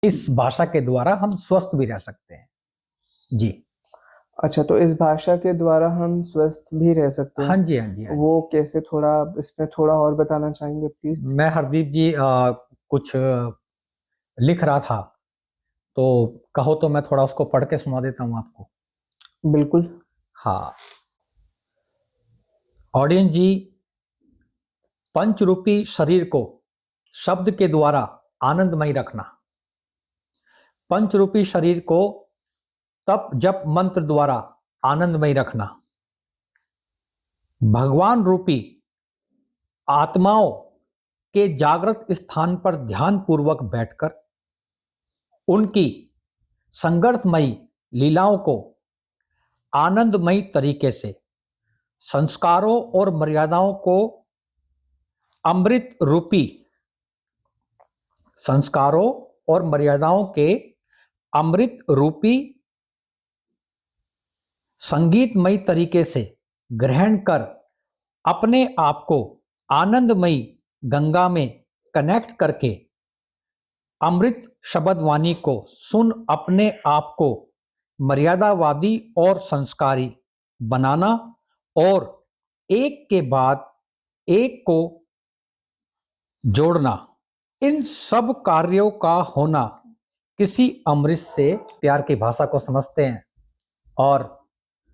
इस भाषा के द्वारा हम स्वस्थ भी रह सकते हैं। जी। अच्छा, तो इस भाषा के द्वारा हम स्वस्थ भी रह सकते हाँ हैं। जी, हाँ जी, हाँ वो जी। कैसे, थोड़ा इसमें थोड़ा और बताना चाहेंगे प्लीज? मैं हरदीप जी कुछ लिख रहा था, तो कहो तो मैं थोड़ा उसको पढ़ के सुना देता हूँ आपको। बिल्कुल। हाँ। ऑडियंस जी, पंचरूपी शरीर को शब्द के द्वारा आनंदमय रखना। पंचरूपी शरीर को तप जप मंत्र द्वारा आनंदमय रखना। भगवान रूपी आत्माओं के जागृत स्थान पर ध्यान पूर्वक बैठकर उनकी संघर्षमयी लीलाओं को आनंदमयी तरीके से संस्कारों और मर्यादाओं को अमृत रूपी संस्कारों और मर्यादाओं के अमृत रूपी संगीतमयी तरीके से ग्रहण कर अपने आप को आनंदमयी गंगा में कनेक्ट करके अमृत शब्द वाणी को सुन अपने आप को मर्यादावादी और संस्कारी बनाना और एक के बाद एक को जोड़ना। इन सब कार्यों का होना किसी अमृत से प्यार की भाषा को समझते हैं और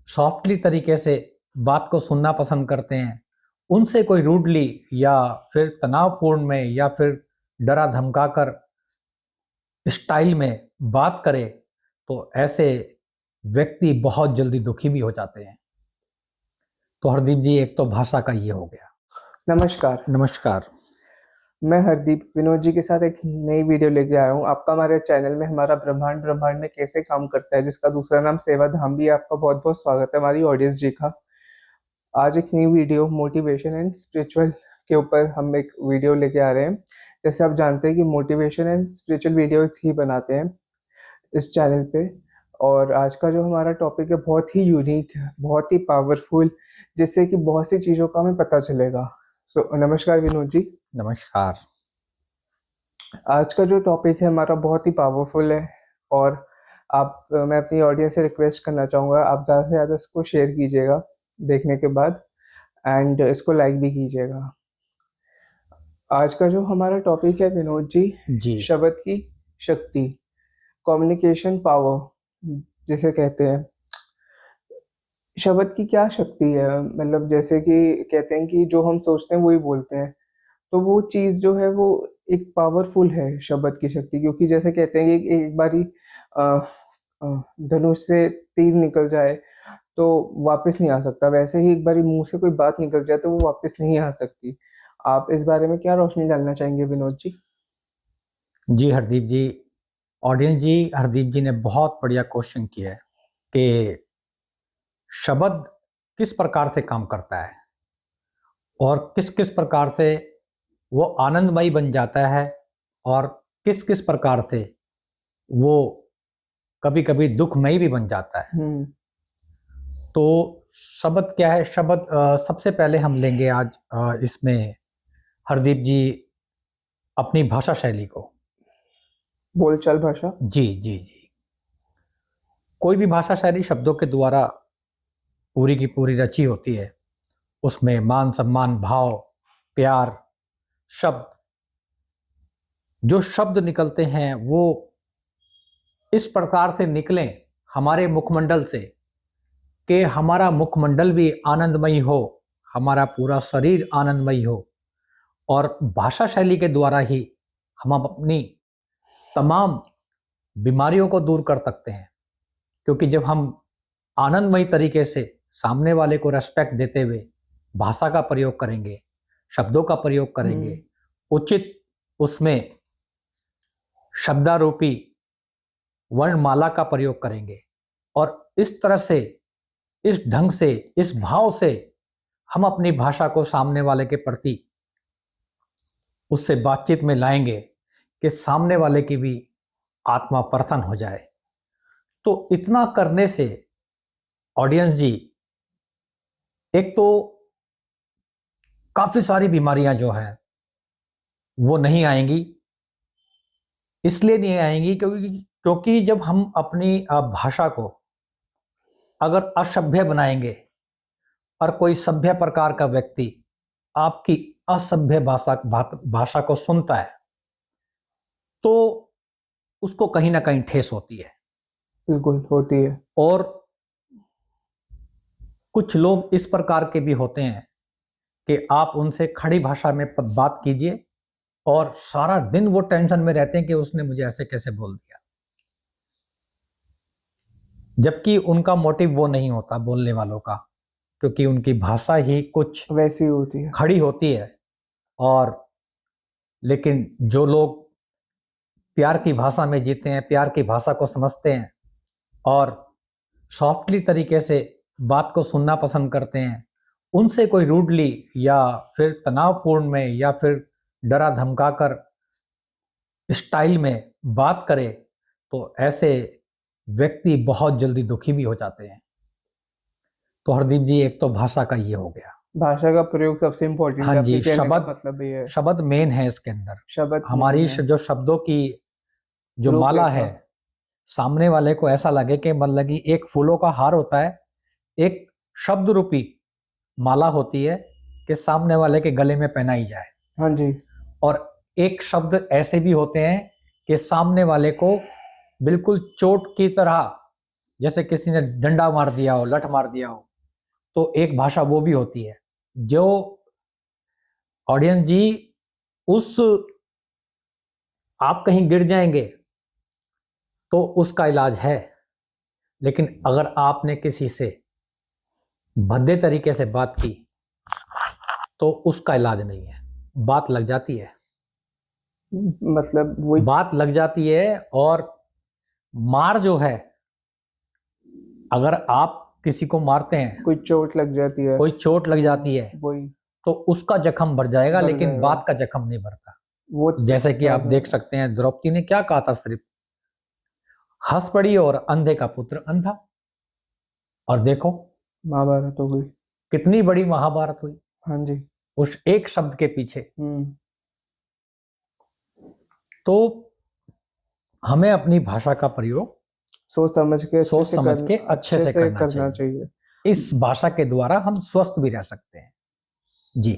सॉफ्टली तरीके से बात को सुनना पसंद करते हैं। उनसे कोई रूडली या फिर तनावपूर्ण में या फिर डरा धमकाकर स्टाइल में बात करे तो ऐसे व्यक्ति बहुत जल्दी दुखी भी हो जाते हैं। तो हरदीप जी, एक तो भाषा का ये हो गया। नमस्कार। नमस्कार। मैं हरदीप विनोद जी के साथ एक नई वीडियो लेके आया हूँ। आपका हमारे चैनल में हमारा ब्रह्मांड ब्रह्मांड में कैसे काम करता है, जिसका दूसरा नाम सेवा धाम भी है। आपका बहुत बहुत स्वागत है हमारी ऑडियंस जी का। आज एक नई वीडियो मोटिवेशन एंड स्पिरिचुअल के ऊपर हम एक वीडियो लेके आ रहे हैं। जैसे आप जानते हैं कि मोटिवेशन एंड स्पिरिचुअल वीडियोस ही बनाते हैं इस चैनल पे। और आज का जो हमारा टॉपिक है बहुत ही यूनिक है, बहुत ही पावरफुल, जिससे कि बहुत सी चीज़ों का हमें पता चलेगा। नमस्कार विनोद जी। नमस्कार। आज का जो टॉपिक है हमारा बहुत ही पावरफुल है। और मैं अपनी ऑडियंस से रिक्वेस्ट करना चाहूँगा, आप ज़्यादा से ज़्यादा इसको शेयर कीजिएगा देखने के बाद, एंड इसको लाइक भी कीजिएगा। आज का जो हमारा टॉपिक है विनोद जी, जी। शब्द की शक्ति, कम्युनिकेशन पावर जिसे कहते हैं। शब्द की क्या शक्ति है, मतलब जैसे कि कहते हैं कि जो हम सोचते हैं वही बोलते हैं। तो वो चीज़ जो है वो एक पावरफुल है शब्द की शक्ति, क्योंकि जैसे कहते हैं कि एक बारी अ, धनुष से तीर निकल जाए तो वापस नहीं आ सकता, वैसे ही एक बारी मुंह से कोई बात निकल जाए तो वो वापस नहीं आ सकती। आप इस बारे में क्या रोशनी डालना चाहेंगे विनोद जी? जी हरदीप जी, ऑडियंस जी, हरदीप जी ने बहुत बढ़िया क्वेश्चन किया है कि शब्द किस प्रकार से काम करता है और किस किस प्रकार से वो आनंदमयी बन जाता है और किस किस प्रकार से वो कभी कभी दुखमयी भी बन जाता है। हम्म। तो शब्द क्या है? शब्द सबसे पहले हम लेंगे आज इसमें हरदीप जी अपनी भाषा शैली को। बोलचाल भाषा। जी जी जी। कोई भी भाषा शैली शब्दों के द्वारा पूरी की पूरी रची होती है। उसमें मान सम्मान भाव प्यार शब्द, जो शब्द निकलते हैं वो इस प्रकार से निकलें हमारे मुखमंडल से कि हमारा मुखमंडल भी आनंदमयी हो, हमारा पूरा शरीर आनंदमयी हो। और भाषा शैली के द्वारा ही हम अपनी तमाम बीमारियों को दूर कर सकते हैं। क्योंकि जब हम आनंदमयी तरीके से सामने वाले को रेस्पेक्ट देते हुए भाषा का प्रयोग करेंगे, शब्दों का प्रयोग करेंगे, उचित उसमें शब्दारूपी वर्णमाला का प्रयोग करेंगे और इस तरह से, इस ढंग से, इस भाव से हम अपनी भाषा को सामने वाले के प्रति उससे बातचीत में लाएंगे कि सामने वाले की भी आत्मा प्रसन्न हो जाए। तो इतना करने से ऑडियंस जी, एक तो काफी सारी बीमारियां जो हैं वो नहीं आएंगी। इसलिए नहीं आएंगी क्योंकि जब हम अपनी भाषा को अगर असभ्य बनाएंगे और कोई सभ्य प्रकार का व्यक्ति आपकी असभ्य भाषा को सुनता है तो उसको कहीं ना कहीं ठेस होती है। बिल्कुल होती है। और कुछ लोग इस प्रकार के भी होते हैं कि आप उनसे खड़ी भाषा में बात कीजिए और सारा दिन वो टेंशन में रहते हैं कि उसने मुझे ऐसे कैसे बोल दिया, जबकि उनका मोटिव वो नहीं होता बोलने वालों का, क्योंकि उनकी भाषा ही कुछ वैसी होती है, खड़ी होती है। और लेकिन जो लोग प्यार की भाषा में जीते हैं, प्यार की भाषा को समझते हैं और सॉफ्टली तरीके से बात को सुनना पसंद करते हैं, उनसे कोई रूडली या फिर तनावपूर्ण में या फिर डरा धमकाकर स्टाइल में बात करे तो ऐसे व्यक्ति बहुत जल्दी दुखी भी हो जाते हैं। तो हरदीप जी, एक तो भाषा का ये हो गया, भाषा का प्रयोग सबसे इम्पोर्टेंट हाँ जी, शब्द मतलब ये है, शब्द मेन है इसके अंदर। शब्द हमारी जो शब्दों की जो माला है, सामने वाले को ऐसा लगे कि मतलब कि एक फूलों का हार होता है, एक शब्द रूपी माला होती है कि सामने वाले के गले में पहनाई जाए। हाँ जी। और एक शब्द ऐसे भी होते हैं कि सामने वाले को बिल्कुल चोट की तरह, जैसे किसी ने डंडा मार दिया हो, लठ मार दिया हो, तो एक भाषा वो भी होती है जो ऑडियंस जी उस आप कहीं गिर जाएंगे तो उसका इलाज है, लेकिन अगर आपने किसी से भद्दे तरीके से बात की तो उसका इलाज नहीं है। बात लग जाती है, मतलब वही बात लग जाती है। और मार जो है, अगर आप किसी को मारते हैं, कोई चोट लग जाती है, कोई चोट लग जाती है, वही तो उसका जख्म बढ़ जाएगा, बढ़ लेकिन जाएगा। बात का जख्म नहीं बढ़ता। वो जैसे कि आप ऐसा- देख सकते हैं, द्रौपदी ने क्या कहा था, सिर्फ हंस पड़ी और अंधे का पुत्र अंधा। और देखो महाभारत हो गई, कितनी बड़ी महाभारत हुई हाँ जी। उस एक शब्द के पीछे। तो हमें अपनी भाषा का प्रयोग सोच समझ के अच्छे से करना चाहिए। इस भाषा के द्वारा हम स्वस्थ भी रह सकते हैं जी।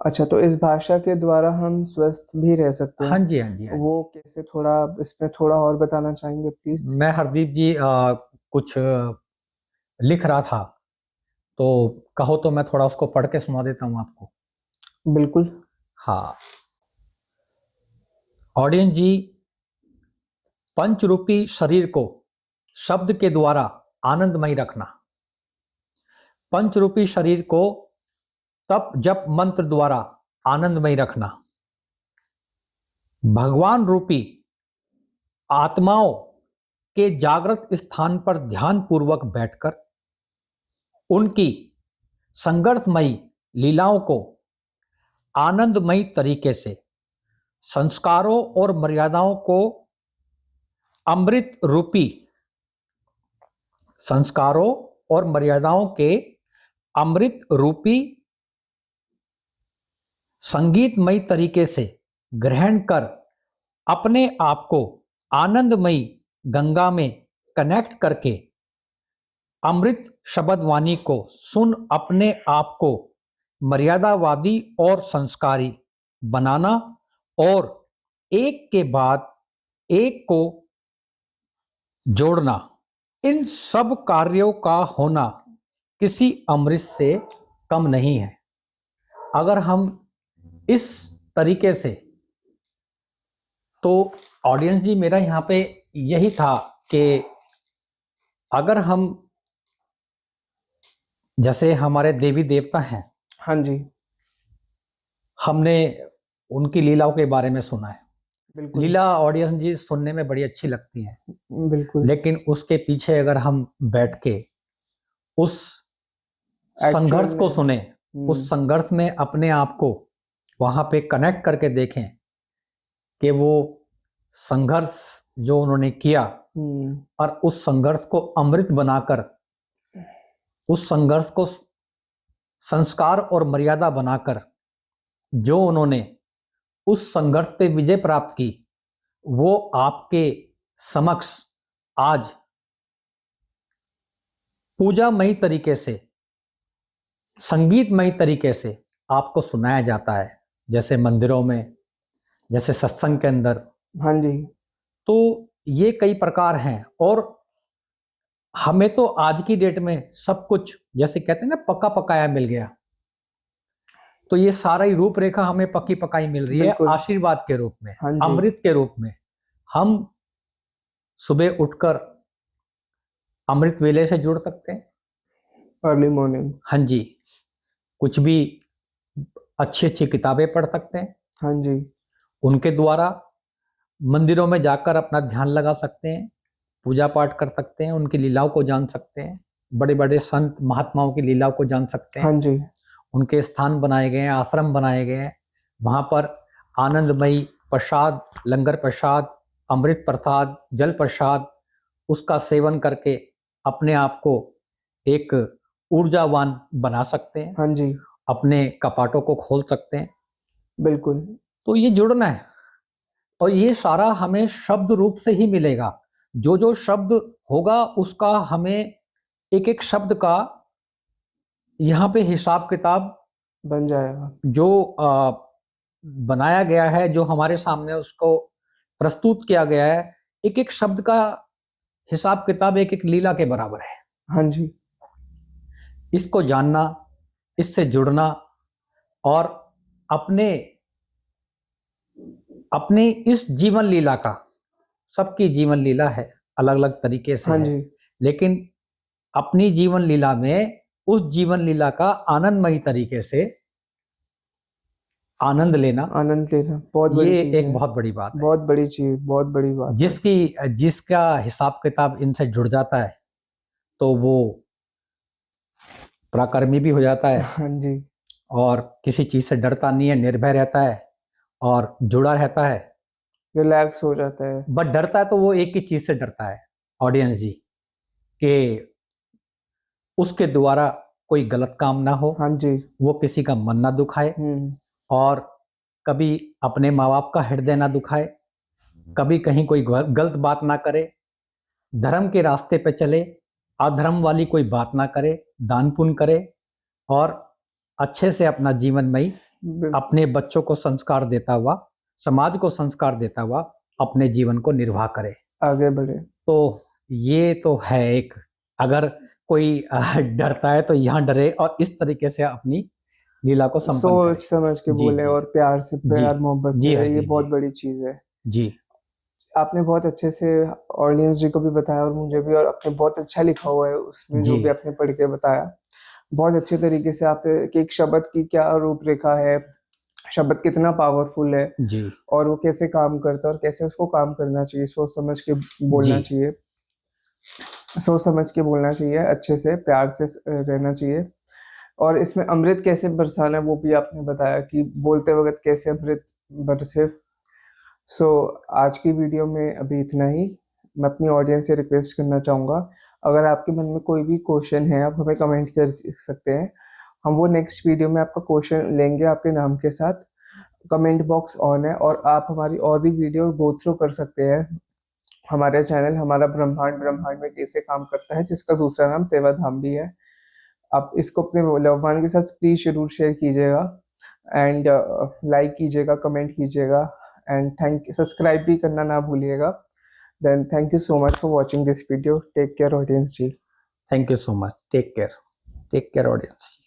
अच्छा, तो इस भाषा के द्वारा हम स्वस्थ भी रह सकते हैं? हाँ जी, हाँ जी, हाँ जी। वो कैसे, थोड़ा इसमें थोड़ा और बताना चाहेंगे प्लीज? मैं हरदीप जी कुछ लिख रहा था, तो कहो तो मैं थोड़ा उसको पढ़ के सुना देता हूं आपको। बिल्कुल। हाँ ऑडियंस जी, पंचरूपी शरीर को शब्द के द्वारा आनंदमय रखना, पंचरूपी शरीर को तप जप मंत्र द्वारा आनंदमय रखना, भगवान रूपी आत्माओं के जागृत स्थान पर ध्यान पूर्वक बैठकर उनकी संघर्षमयी लीलाओं को आनंदमयी तरीके से संस्कारों और मर्यादाओं को अमृत रूपी संस्कारों और मर्यादाओं के अमृत रूपी संगीतमयी तरीके से ग्रहण कर अपने आप को आनंदमयी गंगा में कनेक्ट करके अमृत शब्द वाणी को सुन अपने आप को मर्यादावादी और संस्कारी बनाना और एक के बाद एक को जोड़ना, इन सब कार्यों का होना किसी अमृत से कम नहीं है। अगर हम इस तरीके से, तो ऑडियंस जी मेरा यहाँ पे यही था कि अगर हम, जैसे हमारे देवी देवता हैं, हाँ जी, हमने उनकी लीलाओं के बारे में सुना है। बिल्कुल। लीला ऑडियंस जी सुनने में बड़ी अच्छी लगती है, बिल्कुल। लेकिन उसके पीछे अगर हम बैठ के उस संघर्ष को सुने, उस संघर्ष में अपने आप को वहां पे कनेक्ट करके देखें कि वो संघर्ष जो उन्होंने किया और उस संघर्ष को अमृत बनाकर, उस संघर्ष को संस्कार और मर्यादा बनाकर जो उन्होंने उस संघर्ष पे विजय प्राप्त की, वो आपके समक्ष आज पूजामयी तरीके से, संगीतमयी तरीके से आपको सुनाया जाता है, जैसे मंदिरों में, जैसे सत्संग के अंदर। हाँ जी। तो ये कई प्रकार हैं, और हमें तो आज की डेट में सब कुछ, जैसे कहते हैं ना, पका पकाया मिल गया। तो ये सारा ही रूपरेखा हमें पक्की पकाई मिल रही है बिल्कुल। आशीर्वाद के रूप में, हाँ जी। अमृत के रूप में। हम सुबह उठकर अमृत वेले से जुड़ सकते हैं। Early morning. हाँ जी। कुछ भी अच्छी अच्छी किताबें पढ़ सकते हैं। हाँ जी। उनके द्वारा मंदिरों में जाकर अपना ध्यान लगा सकते हैं, पूजा पाठ कर सकते हैं, उनकी लीलाओं को जान सकते हैं, बड़े बड़े संत महात्माओं की लीलाओं को जान सकते हैं। हाँ जी। उनके स्थान बनाए गए हैं, आश्रम बनाए गए हैं, वहाँ पर आनंदमयी प्रसाद, लंगर प्रसाद, अमृत प्रसाद, जल प्रसाद, उसका सेवन करके अपने आप को एक ऊर्जावान बना सकते हैं, हाँ जी। अपने कपाटों को खोल सकते हैं। बिल्कुल। तो ये जुड़ना है, और ये सारा हमें शब्द रूप से ही मिलेगा। जो जो शब्द होगा उसका हमें एक एक शब्द का यहाँ पे हिसाब किताब बन जाएगा। जो बनाया गया है, जो हमारे सामने उसको प्रस्तुत किया गया है, एक एक शब्द का हिसाब किताब एक एक लीला के बराबर है। हाँ जी। इसको जानना, इससे जुड़ना, और अपने अपने इस जीवन लीला का, सबकी जीवन लीला है, अलग अलग तरीके से हाँ है, जी। लेकिन अपनी जीवन लीला में उस जीवन लीला का आनंदमयी तरीके से आनंद लेना, आनंद लेना बहुत बड़ी ये चीज एक है। बहुत बड़ी बात है। बहुत बड़ी चीज, बहुत बड़ी बात है। जिसका हिसाब किताब इनसे जुड़ जाता है तो वो पराक्रमी भी हो जाता है, हाँ जी। और किसी चीज से डरता नहीं है, निर्भय रहता है और जुड़ा रहता है। रिलैक्स हो जाता है। बट डरता है तो वो एक ही चीज से डरता है, ऑडियंस जी, कि उसके द्वारा कोई गलत काम ना हो, हाँ जी। वो किसी का मन ना दुखाए, और कभी अपने माँ बाप का हृदय ना दुखाए, कभी कहीं कोई गलत बात ना करे, धर्म के रास्ते पे चले, अधर्म वाली कोई बात ना करे, दान पुण्य करे, और अच्छे से अपना जीवनमयी अपने बच्चों को संस्कार देता हुआ, समाज को संस्कार देता हुआ अपने जीवन को निर्वाह करे, आगे बढ़े। तो ये तो है एक, अगर कोई डरता है तो यहाँ डरे और इस तरीके से अपनी लीला को संपन्न करे। सोच समझ के जी, बोले जी, और प्यार से, जी, प्यार मोहब्बत जी से, हाँ, ये जी, बहुत जी, बड़ी चीज है। जी, आपने बहुत अच्छे से ऑडियंस जी को भी बताया और मुझे भी, और आपने बहुत अच्छा लिखा हुआ है उसमें जो जी, भी आपने पढ़ के बताया। बहुत अच्छे तरीके से आपने कि एक शब्द की क्या रूपरेखा है, शब्द कितना पावरफुल है, जी, और वो कैसे काम करता है और कैसे उसको काम करना चाहिए, सोच समझ के बोलना जी, चाहिए, सोच समझ के बोलना चाहिए, अच्छे से प्यार से रहना चाहिए। और इसमें अमृत कैसे बरसाना है वो भी आपने बताया कि बोलते वक्त कैसे अमृत बरसे। सो आज की वीडियो में अभी इतना ही। मैं अपनी ऑडियंस से रिक्वेस्ट करना चाहूँगा, अगर आपके मन में कोई भी क्वेश्चन है आप हमें कमेंट कर सकते हैं, हम वो नेक्स्ट वीडियो में आपका क्वेश्चन लेंगे आपके नाम के साथ। कमेंट बॉक्स ऑन है, और आप हमारी और भी वीडियो गो थ्रू कर सकते हैं। हमारे चैनल हमारा ब्रह्मांड ब्रह्मांड में कैसे काम करता है, जिसका दूसरा नाम सेवाधाम भी है। आप इसको अपने लव वन के साथ प्लीज जरूर शेयर कीजिएगा, एंड लाइक कीजिएगा, कमेंट कीजिएगा, एंड थैंक यू, सब्सक्राइब भी करना ना भूलिएगा। Then thank you so much for watching this video. Take care audience जी। Thank you so much, take care audience.